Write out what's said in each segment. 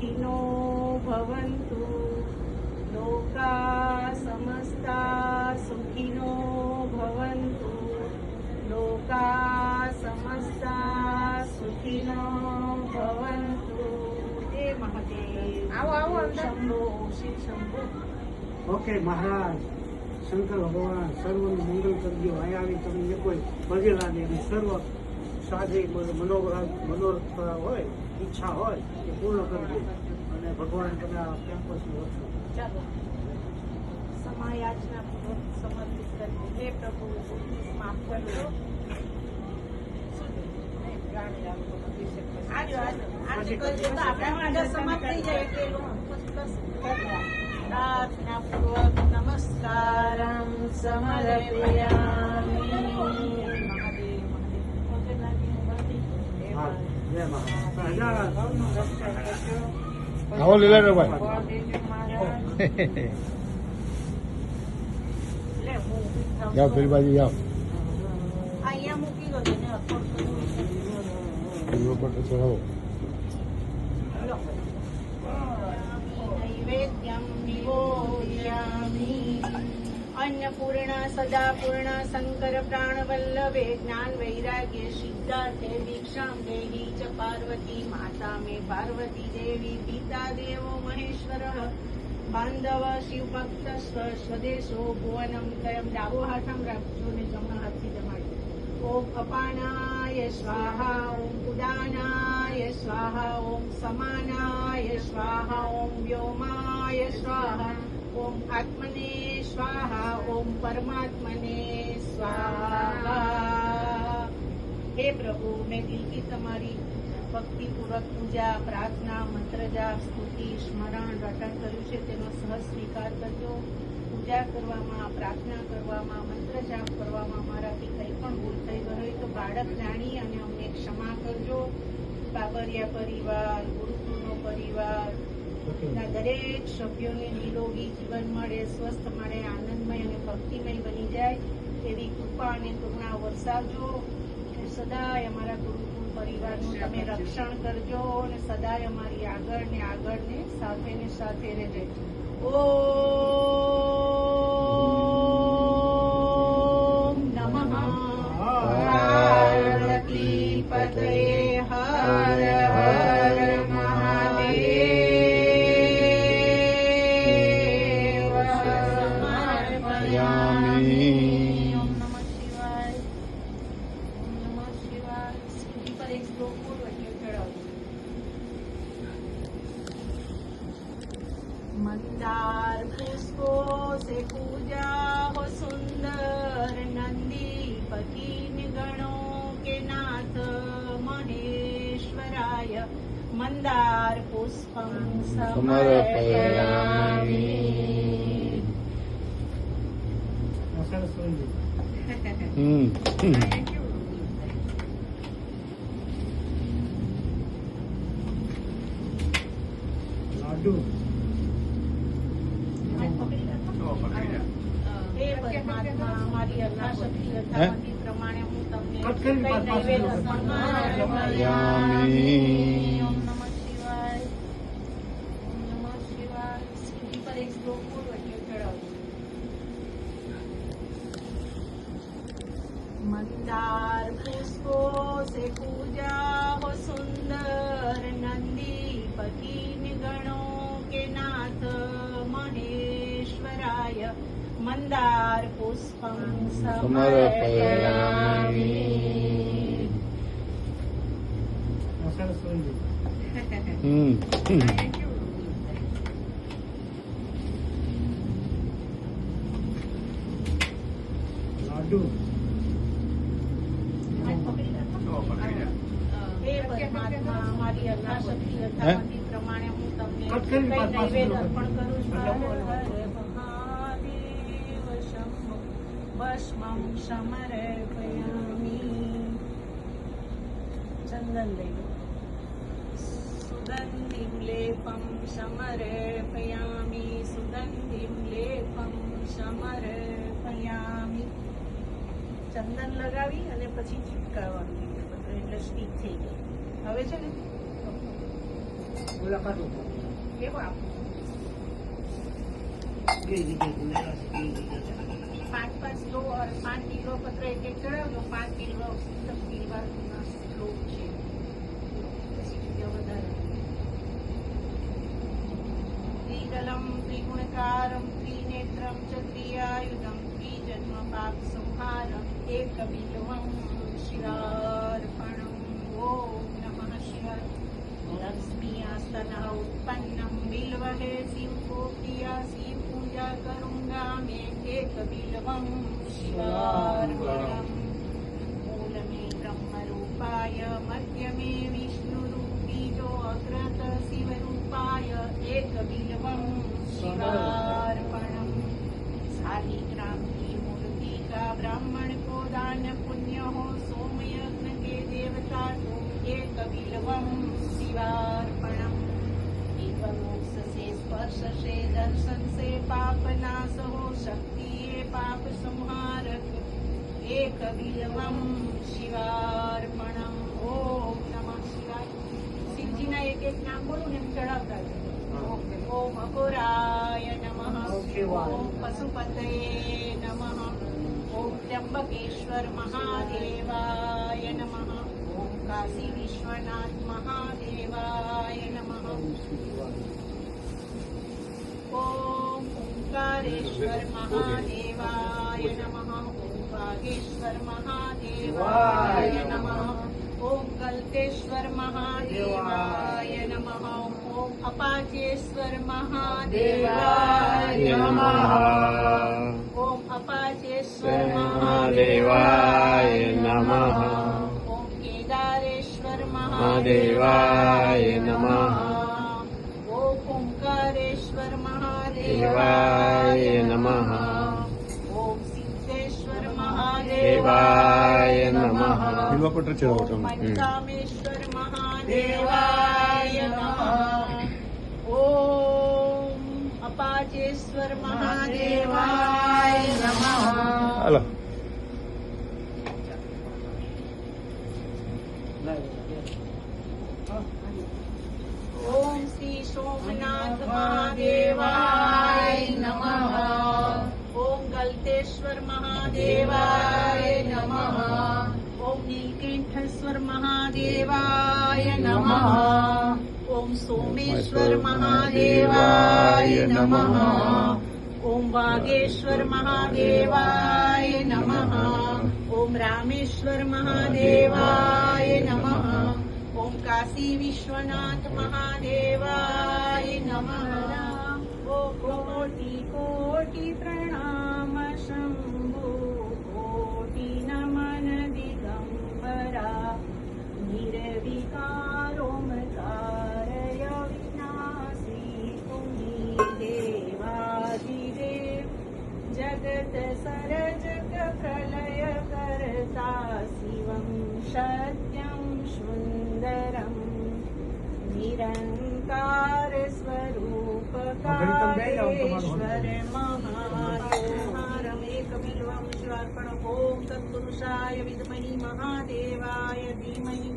सुखिनो भवन्तु लोका समस्ता सुखिनो भवन्तु लोका समस्ता सुखिनो भवन्तु। हे महादेव आओ आओ शंभो शिव शंभो। ओके महाराज शंकर भगवान सर्वનું મંગલ કરજો। અહીંયા આવી તમને કોઈ ભજેલા નહીં સર્વ સાધે મનોરથ હોય ઈચ્છા હોય એ પૂર્ણ કરજો અને ભગવાન તમે આ કેમ્પસનું ઓછું ચાલો समायाचना पूर्वक समर्पित करके हे प्रभु माफ करજો। प्रार्थना पूर्वक नमस्कारं समर्पयामि। आओ लीला भाई जाओ फिर बाजी जाओ અહીંયા મૂકી દો ને पर चढ़ाओ नैवेद्यं निवेदयामि। अन्नपूर्णा सदा पूर्णा शंकर प्राणवल्लभे ज्ञान वैराग्य सिद्धार्थे दीक्षां देहि च पार्वती माता मे पार्वती देवी पिता देवो महेश्वरः बांधव शिवभक्त स्वदेशो भुवनम त्रयम। डाबो हाथ आम રાખજો ને જમણો હાથથી દબાડજો। ओम अपानाय स्वाहा ओम उदानाय स्वाहा ओम समानाय स्वाहा ओम व्योमाय स्वाहा ओम आत्मने स्वाहा ओम परमात्मने स्वाहा। हे प्रभु मैं दिल की तुम्हारी भक्ति पूर्वक पूजा प्रार्थना मंत्र जाप स्तुति स्मरण रटन કર્યું છે તેનો સહજ સ્વીકાર કરજો। પૂજા કરવામાં પ્રાર્થના કરવામાં મંત્ર જાપ કરવામાં મારાથી કંઈ પણ ભૂલ થઈ ગઈ હોય તો બાળક જાણી અને અમને ક્ષમા કરજો। બાબરિયા પરિવાર ગુરુકુળનો પરિવાર દરેક સભ્યોને નિરોગી જીવન મળે સ્વસ્થ મળે આનંદમય અને ભક્તિમય બની જાય એવી કૃપા અને કરુણા વરસાવજો। સદાય અમારા ગુરુકુળ પરિવારનું તમે રક્ષણ કરજો અને સદાય અમારી આગળ ને સાથે રહેજો। ઓમ નમઃ પાર્વતી પતये હર હર મહાદેવ સમર્પયામિ। ઓમ નમઃ શિવાય ઓમ નમઃ શિવાય। સીધી પર એક શ્લોક બોલો એટલે ચડાવજો। मंदार पुष्पों से पूजा हो सुंदर नंदी पकीन गणों के नाथ महेश्वराय मंदार पुष्पं समर्पयामि। લાડુ हे परमात्मा हमारी यथाशक्ति यथामति प्रमाणे હું તમને નૈવેદ્ય સમર્પયામિ। ઓમ નમઃ શિવાય ઓમ નમઃ શિવાય। સીધી પર એક શ્લોક બોલો એટલે ચડાવજો। मंदार पुष्पों से पूजा हो सुंदर नंदी पकीन गणों के नाथ महेश्वराय मंदार पुष्पं समर्पयामि। લાડુ हे परमात्मा हमारी यथाशक्ति यथामति प्रमाणे હું તમને નૈવેદ્ય અર્પણ કરું છું। મહાદેવ શંભો ભસ્મં સમર્પયામિ। ચંદન લઈ લો। સુગંધિં લેપં સમર્પયામિ સુગંધિં લેપં સમર્પયામિ। ચંદન લગાવી અને પછી ચીપકાવવાનું એટલે સ્ટીક થઈ ગઈ। હવે છે ને મુલાકાત ઉપર કેવું આપું? કઈ જગ્યાએ બોલેલા છે કઈ જગ્યાએ 5 કિલો और 5 किलो पत्र एक चढ़ावજો 5 किलो તકરીબન શ્લોક છે પછી બીજો વધારે ત્રિદલમ ત્રિગુણકારમ ત્રિનેત્રમ ચ ત્રિયાયુધમ ત્રિજન્મ પાપ સંહારમ એકબિલ્વમ શિવાર્પણમ ઓમ નમઃ શિવાય लक्ष्मीस्तनः उत्पन्नं बिल्वहे शिव को प्रिया शिव पूजा करूंगा मैं एक बिल्वं शिवार्पणम् मूल में ब्रह्म रूपाय मध्य में विष्णु रूपी जो अग्रत शिव रूपाय एक बिल्वं शिवार्पणम् शालिग्राम की मूर्ति का ब्राह्मण को दान पुण्य हो सोमयज्ञ के देवता तो एक बिल्वं शिवार्पणम् इवमोक्ष से स्पर्श से दर्शन से पाप नाश हो शक्ति ये पाप संहारक एक बिल्वं शिवार्पणम् ओम नमः शिवाय शिवजीना एक नाम बोलूं ने चढ़ावता ओम अघोराय नमः ओम पशुपतये नमः ओम त्र्यंबकेश्वर महादेवाय नमः ओम काशी विश्वनाथ महादेवाय नमः ओम ओंकारेश्वर महादेवाय नमः ओम बागेश्वर महादेवाय नमः ओम गलतेश्वर महादेवाय नमः ओम अपाचेश्वर महादेवाय नमः ओम अपाचेश्वर महादेवाय नमः ओम केदारेश्वर महादेवाय नमः ओम ओंकारेश्वर देवाय नमः ओम सिद्धेश्वर देवाय नमः बिल्वपत्र चढ़ाવો ओम તમે पंचकामेश्वर महादेवाय नमः ओम अपाचेश्वर महादेवाय नमः હાલો ओम श्री सोमनाथ महादेवाय नमः ओम गलतेश्वर महादेवाय नमः ओम नीलकंठेश्वर महादेवाय नमः ओम सोमेश्वर महादेवाय नमः ओम वागेश्वर महादेवाय नमः ओम रामेश्वर महादेवाय नमः ओम काशी विश्वनाथ महादेवाय नमः ओ कोटि कोटि प्रणाम शंभु कोटि नमन दिगंबरा निर्विकारोमकारय विनाशी तुम्ही देवादिदेव जगत सरजग प्रलय करता शिवं सत्यं सुंदरम निरंकार स्वरूप कालेश्वर महादेवरम एक बिल्वं शिवार्पणम् ओम तत्पुरुषाय विद्महि महादेवाय धीमहि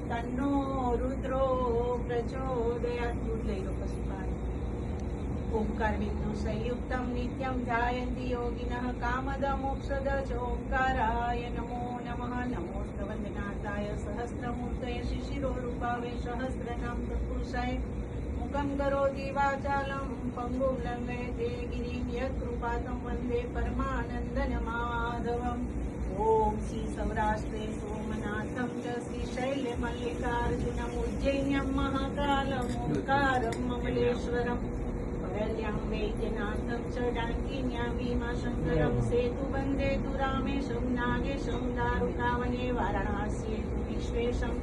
तन्नो रुद्रो प्रचोदयात् दूध लई लो पशुपाल ओंकार विष्णु संयुक्तं नित्यं ध्यायन्ति योगिनः कामद मोक्षद च ओंकाराय नमो नमः नमोऽस्तु वन्दनाथाय सहस्रमूर्तये शिशिरोरूपावे सहस्रनाम तत्पुरुषाय मुखं करोति वाचालं पङ्गुं लङ्घयते गिरिं यत्कृपातं वन्दे परमानन्दमाधवम् ॐ श्री सौराष्ट्रे सोमनाथं च श्रीशैलमल्लिकार्जुनम् उज्जैन्यं महाकालम् ओङ्कारं ममलेश्वरम् परल्यां वैद्यनाथं च डाङ्किन्यां भीमाशङ्करं सेतुबन्धे तु रामेशं नागेशं दारुकावने वाराणस्ये तु विश्वेशं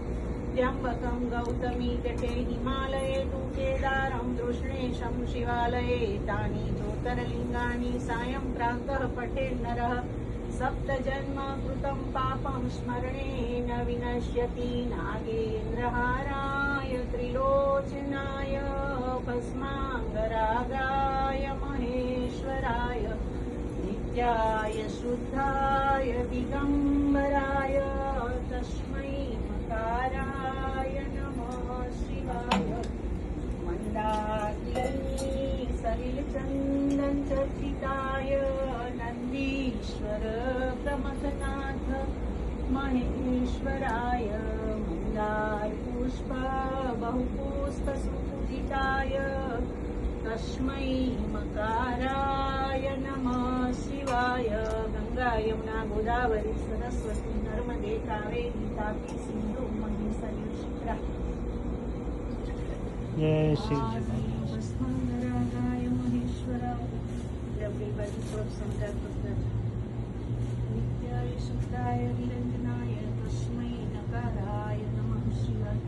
त्र्यम्बकं गौतमी तटे हिमालये तु केदारं कृष्णेशं शिवालये तानि ज्योतिर्लिङ्गानि सायं प्रातः पठेन्नरः सप्तजन्म कृतं पापं स्मरणेन विनश्यति नागेन्द्रहाराय त्रिलोचनाय भस्माङ्गरागाय महेश्वराय नित्याय शुद्धाय दिगम्बराय तस्मै मकाराय नमः शिवाय चन्दनचर्चिताय नन्दीश्वर प्रमथनाथ महेश्वराय मन्दारपुष्प बहुपुष्पसुपूजिताय तस्मै मकाराय नमः शिवाय गंगा यमुना गोदावरी सरस्वती नर्मदे कावेरी तापी सिंधु महेश्वरी शिप्रा જય શ્રી भस्मरागाय महेश्वराय द्रव्यपति स्वसंकल्प नित्याय शुद्धाय निरंजनाय तस्मै नकाराय नमः शिवाय